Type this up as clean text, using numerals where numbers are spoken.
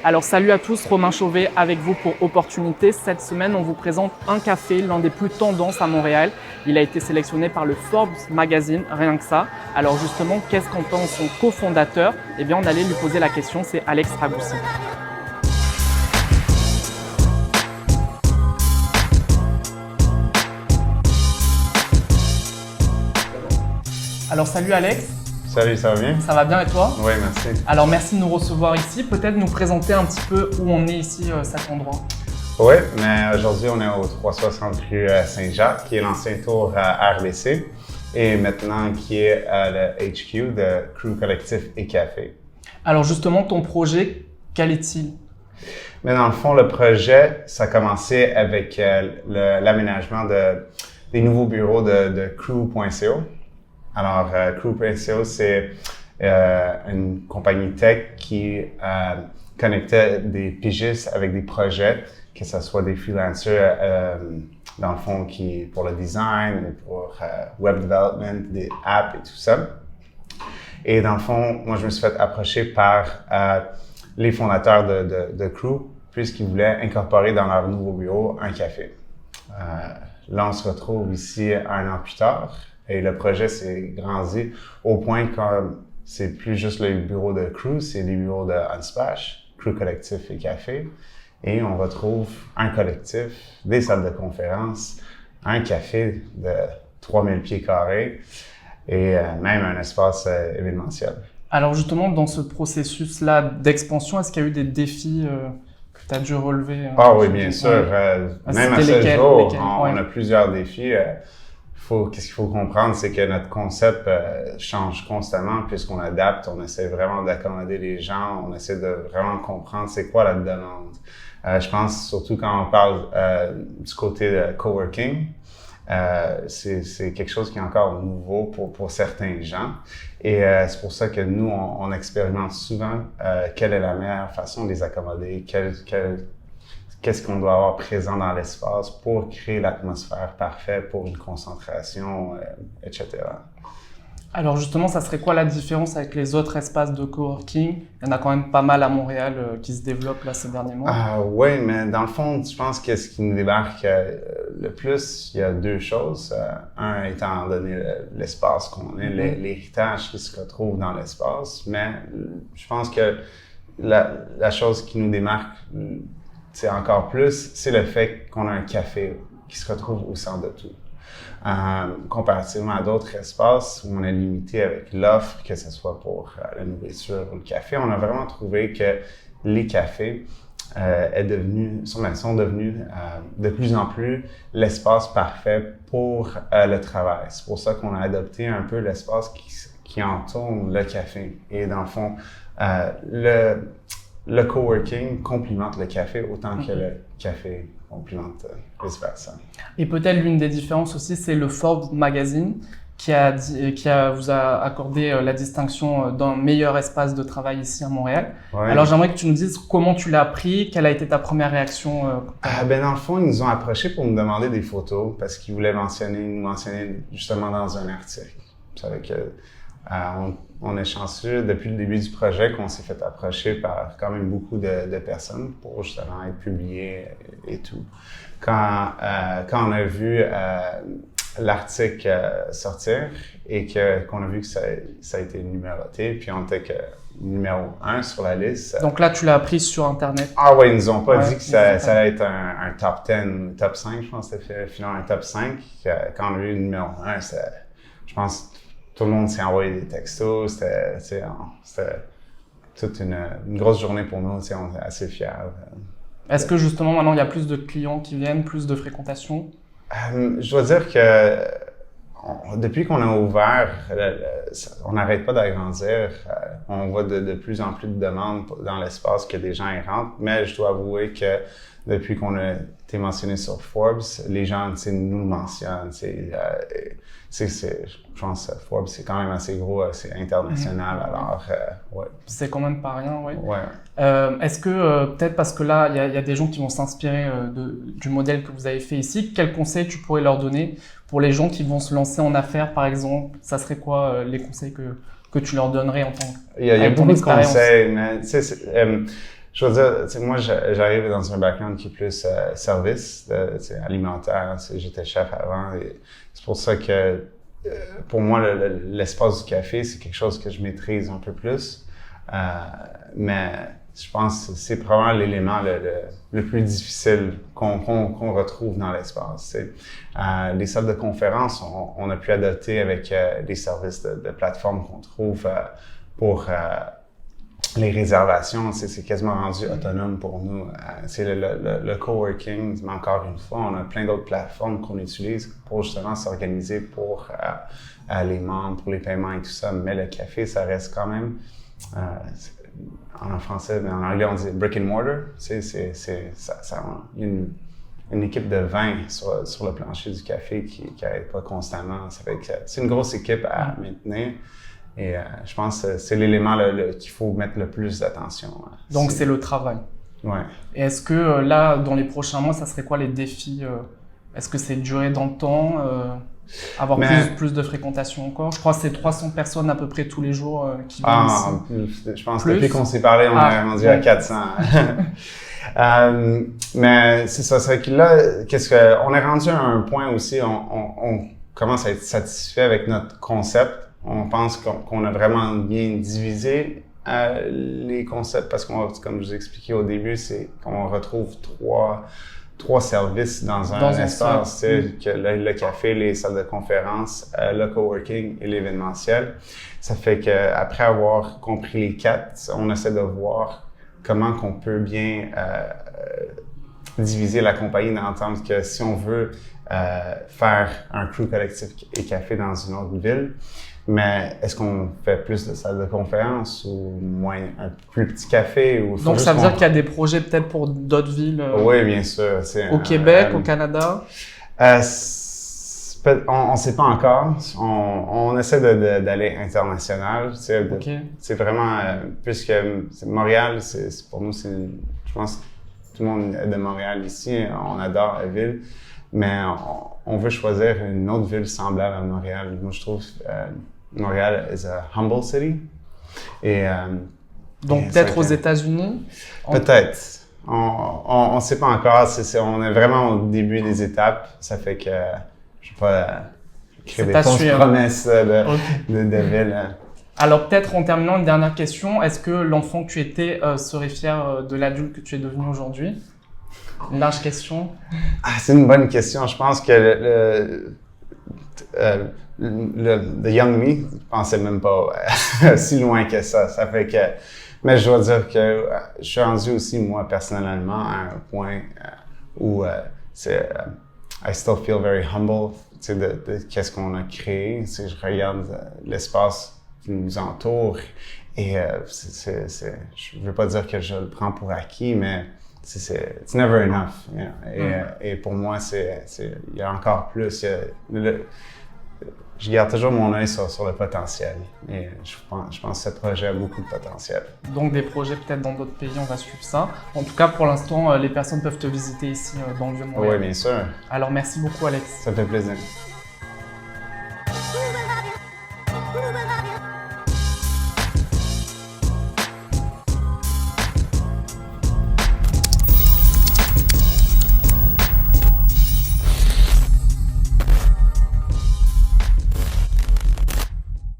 Alors salut à tous, Romain Chauvet avec vous pour Opportunité. Cette semaine, on vous présente un café, l'un des plus tendances à Montréal. Il a été sélectionné par le Forbes Magazine, rien que ça. Alors justement, qu'est-ce qu'en pense son cofondateur? Eh bien, on allait lui poser la question, c'est Alex Ragoussi. Alors salut Alex. Salut, ça va bien? Ça va bien et toi? Oui, merci. Alors merci de nous recevoir ici. Peut-être nous présenter un petit peu où on est ici, cet endroit. Oui, mais aujourd'hui, on est au 360 rue Saint-Jacques, qui est l'ancien tour RBC, et maintenant qui est le HQ de Crew Collectif et Café. Alors justement, ton projet, quel est-il? Mais dans le fond, le projet, ça a commencé avec l'aménagement des nouveaux bureaux de Crew.co. Alors, Crew.co, c'est une compagnie tech qui connectait des pigistes avec des projets, que ce soit des freelancers, dans le fond, pour le design, pour web development, des apps et tout ça. Et dans le fond, moi, je me suis fait approcher par les fondateurs de Crew, puisqu'ils voulaient incorporer dans leur nouveau bureau un café. Là, on se retrouve ici un an plus tard. Et le projet s'est grandi au point que c'est plus juste le bureau de Crew, c'est les bureaux de Unsplash, Crew Collectif et Café. Et on retrouve un collectif, des salles de conférence, un café de 3000 pieds carrés et même un espace événementiel. Alors justement, dans ce processus-là d'expansion, est-ce qu'il y a eu des défis que tu as dû relever? Ah oui, bien sûr. Même à ce jour, on a plusieurs défis. Qu'est-ce qu'il faut comprendre, c'est que notre concept change constamment puisqu'on adapte, on essaie vraiment d'accommoder les gens, on essaie de vraiment comprendre c'est quoi la demande. Je pense surtout quand on parle du côté de coworking, c'est quelque chose qui est encore nouveau pour certains gens et c'est pour ça que nous, on expérimente souvent quelle est la meilleure façon de les accommoder, qu'est-ce qu'on doit avoir présent dans l'espace pour créer l'atmosphère parfaite pour une concentration, etc. Alors justement, ça serait quoi la différence avec les autres espaces de coworking? Il y en a quand même pas mal à Montréal qui se développent là ces derniers mois. Oui, mais dans le fond, je pense que ce qui nous démarque le plus, il y a deux choses. Un étant donné l'espace qu'on est, l'héritage qui se retrouve dans l'espace, mais je pense que la chose qui nous démarque c'est encore plus, c'est le fait qu'on a un café qui se retrouve au centre de tout. Comparativement à d'autres espaces où on est limité avec l'offre, que ce soit pour la nourriture ou le café, on a vraiment trouvé que les cafés sont devenus de plus en plus l'espace parfait pour le travail. C'est pour ça qu'on a adopté un peu l'espace qui entoure le café. Et dans le fond, le coworking complimente le café autant que le café complimente vice-versa. Et peut-être l'une des différences aussi, c'est le Forbes Magazine qui vous a accordé la distinction d'un meilleur espace de travail ici à Montréal. Ouais. Alors j'aimerais que tu nous dises comment tu l'as appris, quelle a été ta première réaction? Dans le fond, ils nous ont approchés pour nous demander des photos parce qu'ils voulaient nous mentionner justement dans un article. Vous savez que on est chanceux depuis le début du projet qu'on s'est fait approcher par quand même beaucoup de personnes pour justement être publié et tout. Quand on a vu l'article sortir et qu'on a vu que ça a été numéroté, puis on était que numéro 1 sur la liste. Donc là, tu l'as appris sur Internet? Ah oui, ils nous ont pas dit que ça allait être un top 10, top 5, je pense que c'était finalement un top 5. Quand on a vu le numéro 1, je pense tout le monde s'est envoyé des textos, c'était toute une grosse journée pour nous, on est assez fiers. Est-ce que justement maintenant il y a plus de clients qui viennent, plus de fréquentation? Je dois dire que depuis qu'on a ouvert, on n'arrête pas d'agrandir. On voit de plus en plus de demandes dans l'espace que des gens y rentrent, mais je dois avouer que depuis qu'on a été mentionné sur Forbes, les gens nous le mentionnent. Je pense que Forbes, c'est quand même assez gros, c'est international, alors ouais. C'est quand même pas rien, oui. Ouais. Est-ce que, peut-être parce que là, il y a des gens qui vont s'inspirer du modèle que vous avez fait ici, quels conseils tu pourrais leur donner pour les gens qui vont se lancer en affaires, par exemple? Ça serait quoi les conseils que tu leur donnerais en tant que Il y a beaucoup de conseils, mais je veux dire, tu sais, moi, j'arrive dans un background qui est plus service, alimentaire. J'étais chef avant. Et c'est pour ça que, pour moi, l'espace du café, c'est quelque chose que je maîtrise un peu plus. Mais je pense que c'est probablement l'élément le plus difficile qu'on retrouve dans l'espace. Les salles de conférence, on a pu adopter avec des services de plateforme qu'on trouve pour les réservations. C'est quasiment rendu autonome pour nous. C'est le coworking, mais encore une fois, on a plein d'autres plateformes qu'on utilise pour justement s'organiser pour les membres, pour les paiements et tout ça. Mais le café, ça reste quand même... en français, mais en anglais, on dit brick and mortar. Il y a une équipe de 20 sur le plancher du café qui n'arrête pas constamment. Ça fait que c'est une grosse équipe à maintenir. Et je pense que c'est l'élément qu'il faut mettre le plus d'attention. Donc, c'est le travail. Ouais. Et est-ce que là, dans les prochains mois, ça serait quoi les défis? Est-ce que c'est durer dans le temps? Avoir plus de fréquentation encore? Je crois que c'est 300 personnes à peu près tous les jours qui viennent ici. Je pense que depuis qu'on s'est parlé, on est rendu à 400. Mais c'est ça, c'est que là, on est rendu à un point aussi, on commence à être satisfait avec notre concept. On pense qu'on a vraiment bien divisé les concepts parce qu'on, comme je vous ai expliqué au début, c'est qu'on retrouve trois services dans un espace, que le café, les salles de conférence, le coworking et l'événementiel. Ça fait qu'après avoir compris les 4, on essaie de voir comment qu'on peut bien diviser la compagnie dans le sens que si on veut faire un crew collectif et café dans une autre ville, mais est-ce qu'on fait plus de salles de conférence ou moins, un plus petit café? Donc ça veut dire qu'il y a des projets peut-être pour d'autres villes? Oui, bien sûr. Au Québec, au Canada? On ne sait pas encore. On essaie d'aller international. C'est vraiment, puisque Montréal, pour nous, je pense que tout le monde est de Montréal ici. On adore la ville. Mais on veut choisir une autre ville semblable à Montréal. Moi, je trouve Montréal is a humble city. Donc peut-être aux États-Unis? Peut-être. On ne sait pas encore. On est vraiment au début des étapes. Ça fait que je ne vais pas créer des fausses promesses de ville. Alors peut-être en terminant, une dernière question. Est-ce que l'enfant que tu étais serait fier de l'adulte que tu es devenu aujourd'hui? Une large question. C'est une bonne question. Je pense que le Young Me, je pensais même pas si loin que ça. Ça fait que, mais je dois dire que je suis rendu aussi, moi, personnellement, à un point où I still feel very humble, de qu'est-ce qu'on a créé. Je regarde l'espace qui nous entoure et je veux pas dire que je le prends pour acquis, mais it's never enough. You know? Et pour moi, il y a encore plus. Je garde toujours mon œil sur le potentiel. Et je pense que ce projet a beaucoup de potentiel. Donc des projets peut-être dans d'autres pays, on va suivre ça. En tout cas, pour l'instant, les personnes peuvent te visiter ici dans le Vieux-Montréal. Oui, bien sûr. Alors merci beaucoup, Alex. Ça me fait plaisir.